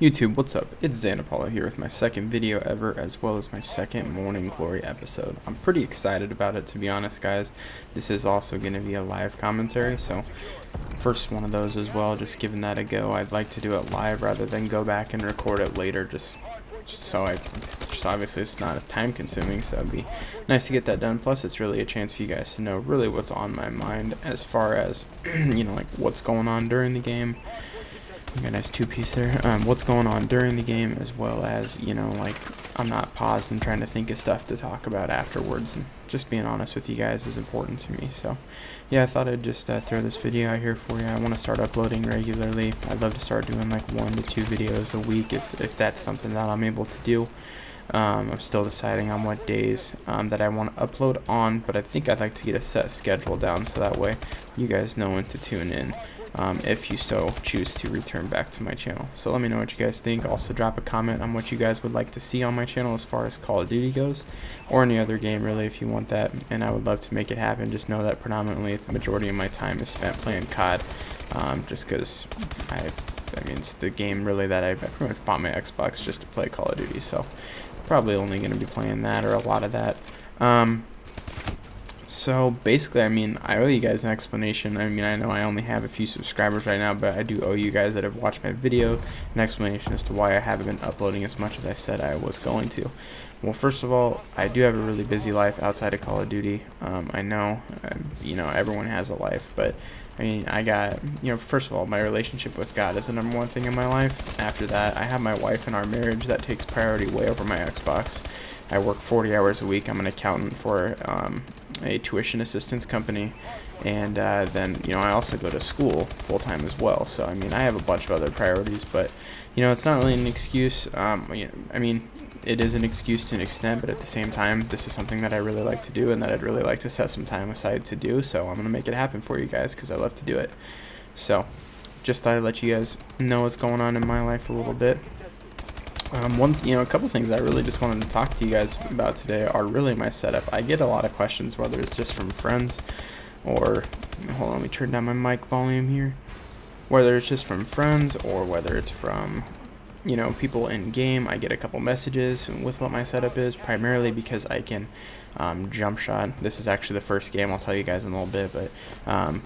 YouTube, what's up? It's Xanapolo here with my second video ever, as well as my second Morning Glory episode. I'm pretty excited about it, to be honest, guys. This is also going to be a live commentary, so first one of those as well, just giving that a go. I'd like to do it live rather than go back and record it later, just obviously it's not as time consuming, so it'd be nice to get that done. Plus it's really a chance for you guys to know really what's on my mind as far as like what's going on during the game. Got a nice two-piece there. What's going on during the game, as well as, like, I'm not paused and trying to think of stuff to talk about afterwards. And just being honest with you guys is important to me. So, yeah, I thought I'd just throw this video out here for you. I want to start uploading regularly. I'd love to start doing, like, 1 to 2 videos a week if that's something that I'm able to do. I'm still deciding on what days that I want to upload on, but I think I'd like to get a set schedule down so that way you guys know when to tune in. If you so choose to return back to my channel. So let me know what you guys think. Also drop a comment on what you guys would like to see on my channel as far as Call of Duty goes, or any other game really if you want that, and I would love to make it happen. Just know that predominantly the majority of my time is spent playing COD, just because I mean it's the game really that I pretty much bought my Xbox just to play Call of Duty, so probably only going to be playing that or a lot of that. So basically, I mean, I owe you guys an explanation. I mean, I know I only have a few subscribers right now, but I do owe you guys that have watched my video an explanation as to why I haven't been uploading as much as I said I was going to. Well, first of all, I do have a really busy life outside of Call of Duty. I know, everyone has a life, but I mean, I got, first of all, my relationship with God is the #1 thing in my life. After that, I have my wife and our marriage that takes priority way over my Xbox. I work 40 hours a week. I'm an accountant for a tuition assistance company, and then I also go to school full-time as well. So I mean, I have a bunch of other priorities, but it's not really an excuse. I mean, it is an excuse to an extent, but at the same time, this is something that I really like to do and that I'd really like to set some time aside to do. So I'm gonna make it happen for you guys because I love to do it. So just thought I'd let you guys know what's going on in my life a little bit. A couple things I really just wanted to talk to you guys about today are really my setup. I get a lot of questions, whether it's just from friends or, hold on, let me turn down my mic volume here. Whether it's just from friends or whether it's from, people in game, I get a couple messages with what my setup is, primarily because I can jump shot. This is actually the first game, I'll tell you guys in a little bit, but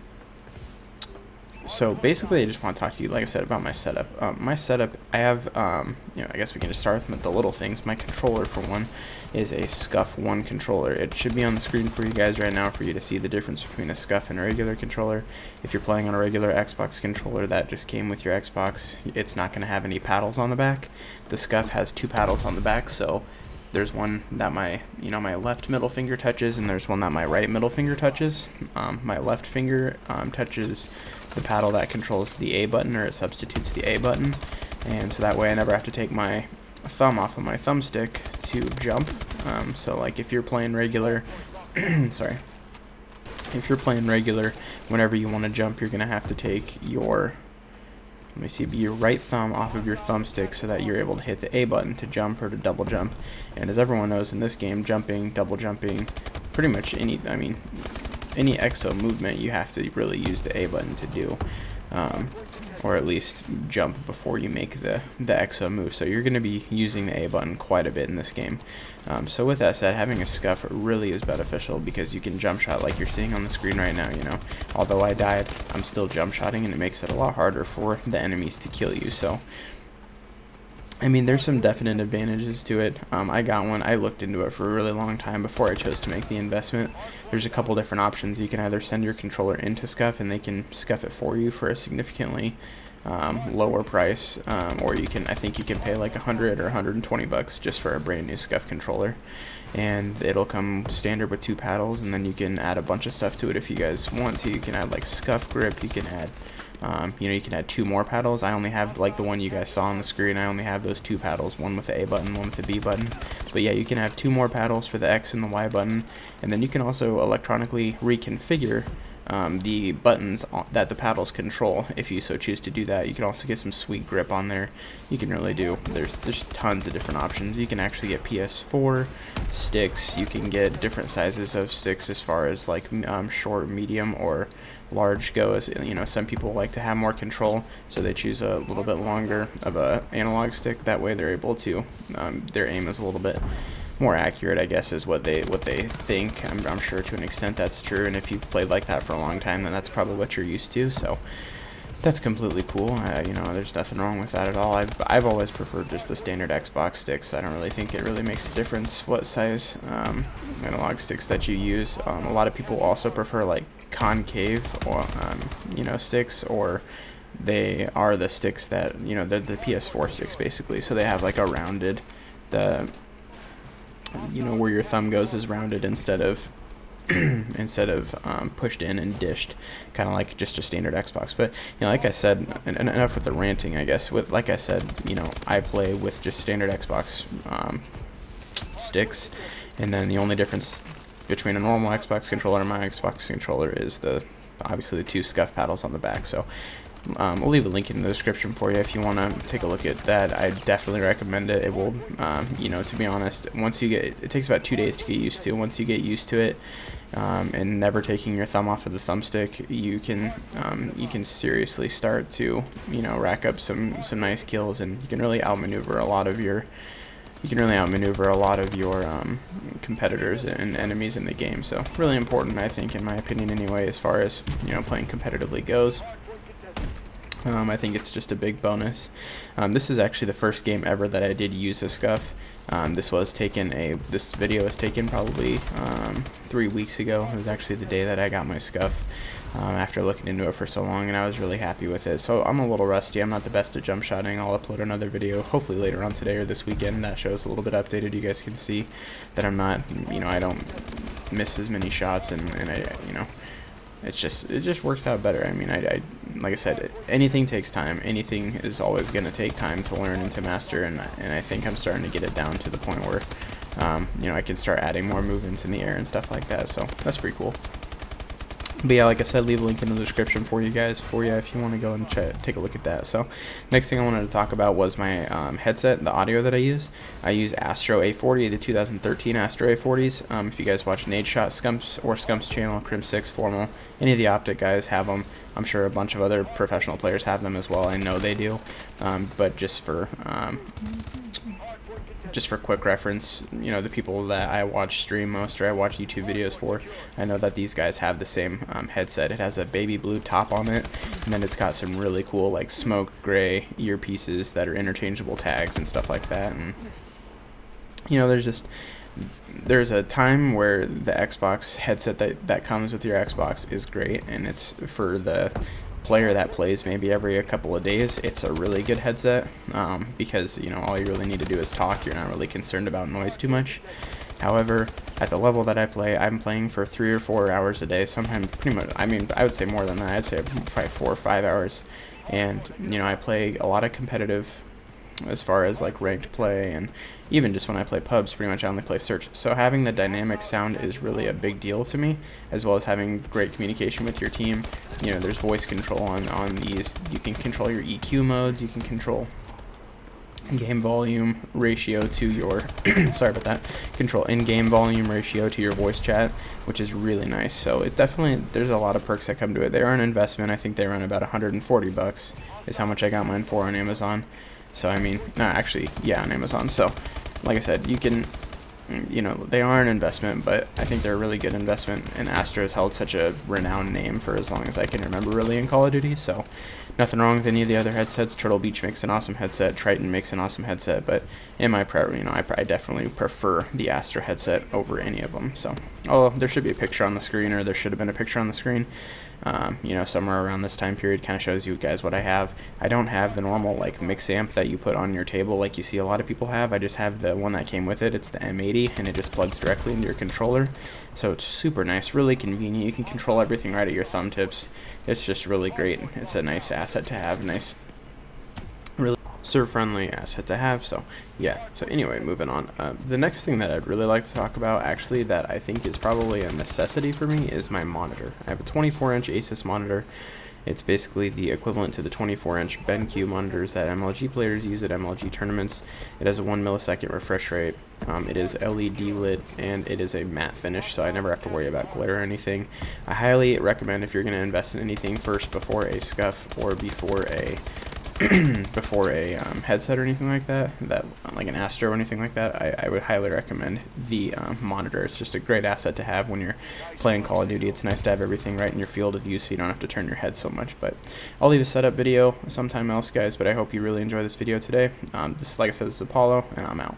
so basically I just want to talk to you, like I said, about my setup. My setup, I have, I guess we can just start with the little things. My controller, for one, is a Scuff 1 controller. It should be on the screen for you guys right now for you to see the difference between a Scuff and a regular controller. If you're playing on a regular Xbox controller that just came with your Xbox, it's not going to have any paddles on the back. The Scuff has 2 paddles on the back, so there's one that my left middle finger touches, and there's one that my right middle finger touches. My left finger touches the paddle that controls the A button, or it substitutes the A button, and so that way I never have to take my thumb off of my thumbstick to jump. So like if you're playing regular, sorry, if you're playing regular, whenever you want to jump, you're gonna have to take your your right thumb off of your thumbstick so that you're able to hit the A button to jump or to double jump. And as everyone knows in this game, jumping, double jumping, pretty much any exo movement, you have to really use the A button to do, or at least jump before you make the exo move. So you're going to be using the A button quite a bit in this game. So with that said, having a Scuff really is beneficial because you can jump shot like you're seeing on the screen right now. Although I died, I'm still jump shotting, and it makes it a lot harder for the enemies to kill you. So I mean, there's some definite advantages to it. I got one. I looked into it for a really long time before I chose to make the investment. There's a couple different options. You can either send your controller into Scuff and they can scuff it for you for a significantly lower price, or I think you can pay like $100 or $120 just for a brand new Scuff controller, and it'll come standard with 2 paddles, and then you can add a bunch of stuff to it if you guys want to. You can add like Scuff grip. You can add you can add 2 more paddles. I only have like the one you guys saw on the screen. I only have those 2 paddles, one with the A button, one with the B button. But yeah, you can have 2 more paddles for the X and the Y button, and then you can also electronically reconfigure the buttons that the paddles control, if you so choose to do that. You can also get some sweet grip on there. You can really do, there's tons of different options. You can actually get PS4 sticks. You can get different sizes of sticks as far as like short, medium, or large goes. You know, some people like to have more control, so they choose a little bit longer of a analog stick. That way they're able to, their aim is a little bit more accurate, I guess, is what they think. I'm sure to an extent that's true, and if you've played like that for a long time, then that's probably what you're used to, so that's completely cool. You know, there's nothing wrong with that at all. I've always preferred just the standard Xbox sticks. I don't really think it really makes a difference what size analog sticks that you use. A lot of people also prefer like concave, or you know, sticks, or they are the sticks that, you know, they're the PS4 sticks basically. So they have like a rounded, you know, where your thumb goes is rounded instead of pushed in and dished, kind of like just a standard Xbox. But you know, like I said, and enough with the ranting, I guess. Like I said, you know, I play with just standard Xbox sticks, and then the only difference between a normal Xbox controller and my Xbox controller is obviously the two Scuff paddles on the back. So I'll leave a link in the description for you if you want to take a look at that. I definitely recommend it. It will, you know, to be honest, it takes about 2 days to get used to. Once you get used to it, and never taking your thumb off of the thumbstick, you can seriously start to, you know, rack up some nice kills, and you can really outmaneuver a lot of your competitors and enemies in the game. So really important, I think, in my opinion anyway, as far as, you know, playing competitively goes. I think it's just a big bonus. This is actually the first game ever that I did use a Scuff. This video was taken probably 3 weeks ago. It was actually the day that I got my Scuff, after looking into it for so long, and I was really happy with it. So I'm a little rusty. I'm not the best at jump shotting. I'll upload another video hopefully later on today or this weekend that shows a little bit updated. You guys can see that I'm not, you know, I don't miss as many shots, and I, you know, it just works out better. I mean, I like I said, anything takes time. Anything is always going to take time to learn and to master, and I think I'm starting to get it down to the point where, you know, I can start adding more movements in the air and stuff like that. So that's pretty cool. But yeah, like I said, leave a link in the description for you guys, if you want to go and take a look at that. So next thing I wanted to talk about was my headset, the audio that I use. I use Astro A40, the 2013 Astro A40s. If you guys watch Nade Shot, Scump's channel, Crim 6, Formal, any of the Optic guys have them. I'm sure a bunch of other professional players have them as well. I know they do. But just for quick reference, you know, the people that I watch stream most, or I watch YouTube videos for, I know that these guys have the same headset. It has a baby blue top on it, and then it's got some really cool like smoke gray earpieces that are interchangeable tags and stuff like that. And you know, there's a time where the Xbox headset that comes with your Xbox is great, and it's for the player that plays maybe every a couple of days. It's a really good headset, because, you know, all you really need to do is talk. You're not really concerned about noise too much. However, at the level that I play, I'm playing for 3 or 4 hours a day, sometimes pretty much, I mean, I would say more than that. I'd say probably 4 or 5 hours, and, you know, I play a lot of competitive as far as like ranked play, and even just when I play pubs, pretty much I only play search. So having the dynamic sound is really a big deal to me, as well as having great communication with your team. You know, there's voice control on these. You can control your EQ modes. You can control in-game volume ratio to your sorry about that, control in-game volume ratio to your voice chat, which is really nice. So it definitely, there's a lot of perks that come to it. They are an investment. I think they run about $140 is how much I got mine for on Amazon. So I mean, no, actually, yeah, on Amazon. So like I said, you can, you know, they are an investment, but I think they're a really good investment, and Astro has held such a renowned name for as long as I can remember, really, in Call of Duty. So nothing wrong with any of the other headsets. Turtle Beach makes an awesome headset, Triton makes an awesome headset, but in my you know, I definitely prefer the Astro headset over any of them. So, oh, there should be a picture on the screen, or there should have been a picture on the screen. You know, somewhere around this time period, kind of shows you guys what I have. I don't have the normal like mix amp that you put on your table like you see a lot of people have. I just have the one that came with it. It's the M80, and it just plugs directly into your controller. So it's super nice, really convenient. You can control everything right at your thumb tips. It's just really great. It's a nice asset to have. Nice, really. server-friendly asset to have. So yeah, so anyway, moving on. The next thing that I'd really like to talk about, actually, that I think is probably a necessity for me, is my monitor. I have a 24-inch Asus monitor. It's basically the equivalent to the 24-inch BenQ monitors that MLG players use at MLG tournaments. It has a 1 millisecond refresh rate. It is LED lit, and it is a matte finish, so I never have to worry about glare or anything. I highly recommend, if you're going to invest in anything first before a Scuff or before a headset or anything like that, like an Astro or anything like that, I would highly recommend the monitor. It's just a great asset to have when you're playing Call of Duty. It's nice to have everything right in your field of view, so you don't have to turn your head so much. But I'll leave a setup video sometime else, guys, but I hope you really enjoy this video today. This, like I said, this is Apollo, and I'm out.